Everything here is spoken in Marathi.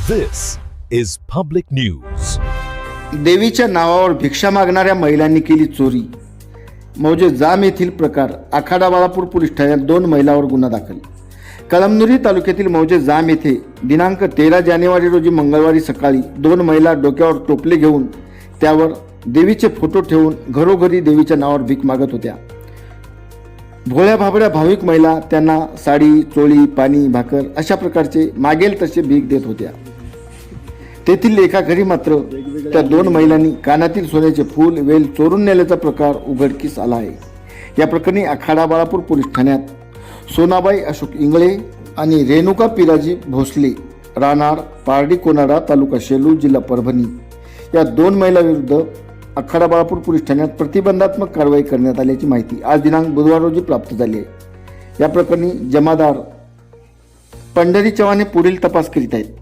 This is public news. देवीच्या नावावर भिक्षा मागणाऱ्या महिलांनी केली चोरी. मौजे जाम येथील प्रकार. आखाडा बाळापूर पोलीस ठाण्यात 2 महिलांवर गुन्हा दाखल. कळमनुरी तालुक्यातील मौजे जाम येथे दिनांक 13 जानेवारी रोजी मंगळवारी सकाळी 2 महिला डोक्यावर टोपले घेऊन त्यावर देवीचे फोटो ठेवून घरोघरी देवीच्या नावावर भीक मागत होत्या. भोळ्या भाबड्या भाविक महिला त्यांना साडी, चोळी, पाणी, भाकर अशा प्रकारचे मागेल तसे भीक देत होत्या. तेथील एका घरी मात्र त्या 2 महिलांनी कानातील सोन्याचे फूल, वेल चोरून नेल्याचा प्रकार उघडकीस आला आहे. या प्रकरणी आखाडा बाळापूर पोलीस ठाण्यात सोनाबाई अशोक इंगळे आणि रेणुका पिराजी भोसले राहणार पारडी कोनाडा तालुका शेलू जिल्हा परभणी या 2 महिलांविरुद्ध आखाडा बाळापूर पोलीस ठाण्यात प्रतिबंधात्मक कारवाई करण्यात आल्याची माहिती आज दिनांक बुधवार रोजी प्राप्त झाली आहे. या प्रकरणी जमादार पंढरी चव्हाण पुढील तपास करीत आहेत.